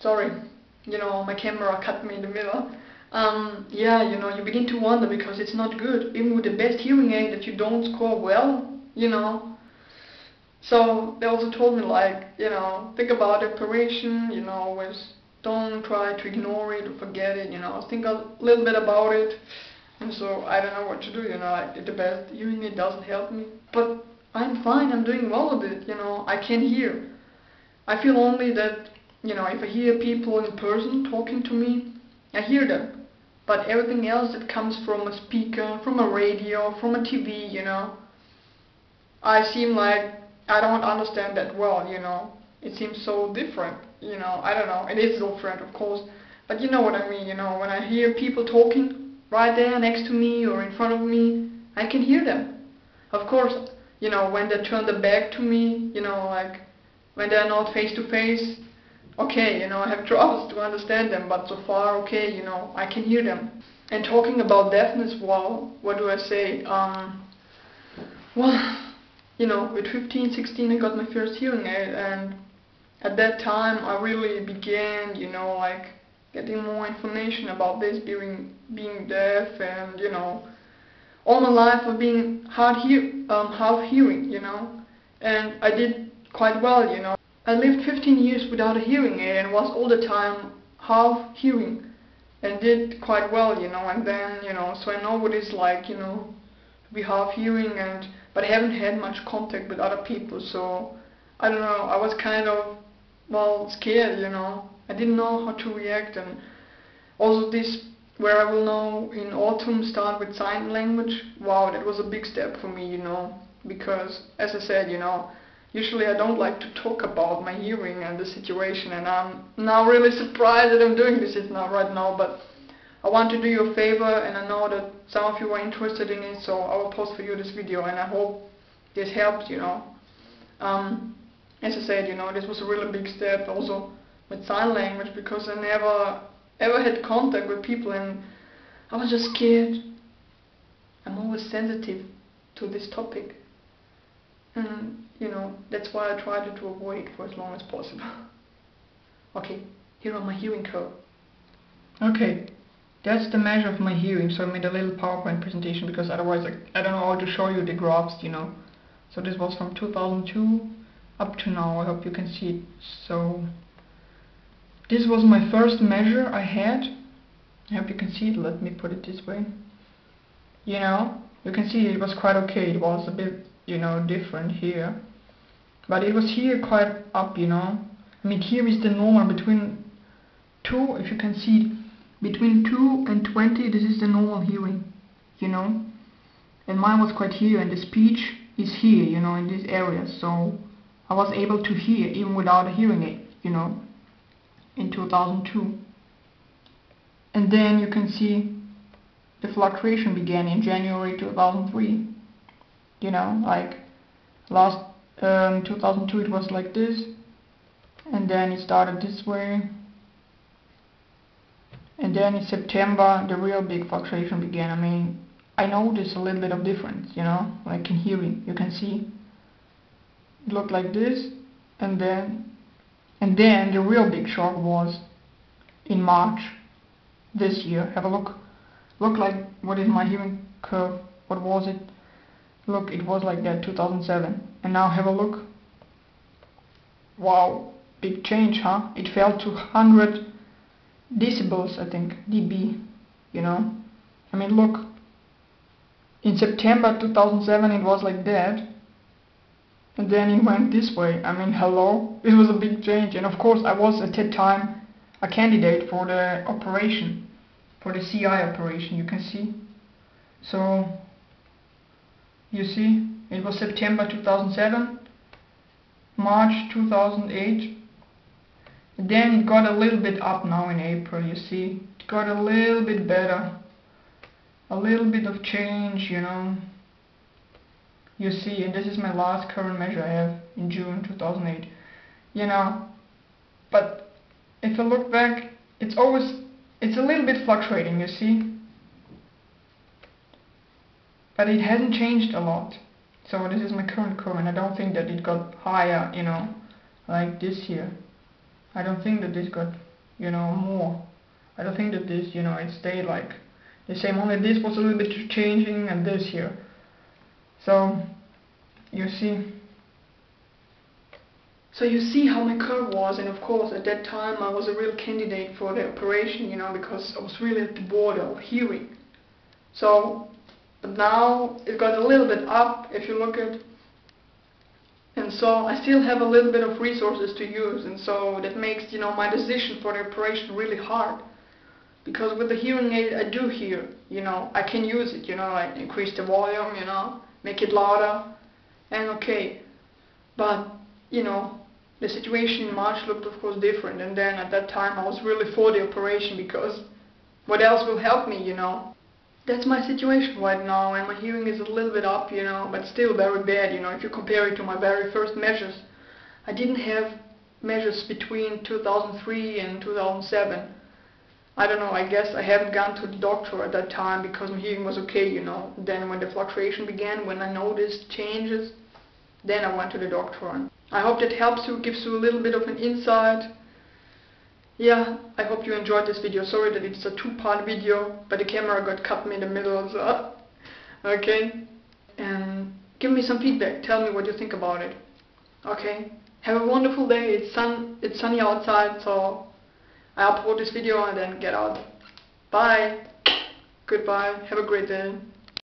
sorry, my camera cut me in the middle. Yeah, you begin to wonder because it's not good. Even with the best hearing aid that you don't score well, So they also told me like, think about the operation, don't try to ignore it or forget it, think a little bit about it. And so I don't know what to do, like the best hearing aid doesn't help me. But I'm fine, I'm doing well with it, I can hear. I feel only that, if I hear people in person talking to me, I hear them. But everything else that comes from a speaker, from a radio, from a TV, I seem like I don't understand that well, It seems so different, I don't know. It is different, of course. But you know what I mean, when I hear people talking right there next to me or in front of me, I can hear them. Of course, when they turn their back to me, like when they're not face to face, okay, I have troubles to understand them, but so far, okay, I can hear them. And talking about deafness, well, what do I say? Well, with 15, 16 I got my first hearing aid, and at that time I really began, like getting more information about this, being deaf, and all my life of being half hearing, and I did quite well, I lived 15 years without a hearing aid and was all the time half hearing and did quite well, and then, so I know what it's like, to be half hearing, but I haven't had much contact with other people, so I don't know, I was kind of, scared, I didn't know how to react. And also this, where I will know in autumn start with sign language, wow, that was a big step for me, because as I said, usually I don't like to talk about my hearing and the situation, and I'm now really surprised that I'm doing this right now, but I want to do you a favor, and I know that some of you are interested in it, so I will post for you this video, and I hope this helps, As I said, this was a really big step also with sign language, because I never ever had contact with people, and I was just scared. I'm always sensitive to this topic, and that's why I tried to avoid it for as long as possible. Okay, here on my hearing curve. Okay, that's the measure of my hearing, so I made a little PowerPoint presentation because otherwise I don't know how to show you the graphs, So this was from 2002 up to now. I hope you can see it. So this was my first measure I had. I hope you can see it. Let me put it this way. You can see it was quite okay. It was a bit, different here. But it was here quite up, I mean, here is the normal between 2, if you can see, between 2 and 20, this is the normal hearing, And mine was quite here, and the speech is here, in this area. So I was able to hear even without a hearing aid, in 2002. And then you can see the fluctuation began in January 2003. Like last 2002 it was like this, and then it started this way, and then in September the real big fluctuation began. I mean, I noticed a little bit of difference, like in hearing. You can see it looked like this, and then the real big shock was in March this year. Have a look. Look, like, what is my hearing curve? What was it? Look, it was like that 2007, and now have a look. Wow, big change, huh? It fell to 100 decibels, I think, dB, I mean, look, in September 2007 it was like that, and then it went this way. I mean, hello, it was a big change. And of course I was at that time a candidate for the operation, for the CI operation, you can see. So you see, it was September 2007, March 2008, and then it got a little bit up now in April, you see. It got a little bit better, a little bit of change, You see, and this is my last current measure I have in June 2008, But if I look back, it's a little bit fluctuating, you see. But it hasn't changed a lot. So this is my current curve, and I don't think that it got higher, like this here. I don't think that this got you know, more. I don't think that this, you know, it stayed like the same, only this was a little bit changing and this here. So you see. So you see how my curve was, and of course at that time I was a real candidate for the operation, you know, because I was really at the border of hearing. So, but now it got a little bit up if you look at, and so I still have a little bit of resources to use, and so that makes, you know, my decision for the operation really hard. Because with the hearing aid I do hear, you know, I can use it, you know, like increase the volume, you know, make it louder, and okay. But, you know, the situation in March looked of course different, and then at that time I was really for the operation, because what else will help me, you know? That's my situation right now, and my hearing is a little bit up, you know, but still very bad, you know, if you compare it to my very first measures. I didn't have measures between 2003 and 2007. I don't know, I guess I haven't gone to the doctor at that time because my hearing was okay, you know. Then when the fluctuation began, when I noticed changes, then I went to the doctor. And I hope that helps you, gives you a little bit of an insight. Yeah, I hope you enjoyed this video. Sorry that it's a two-part video, but the camera got cut in the middle, so okay. And give me some feedback, tell me what you think about it. Okay, have a wonderful day. It's sunny outside, so I upload this video and then get out. Bye. Goodbye. Have a great day.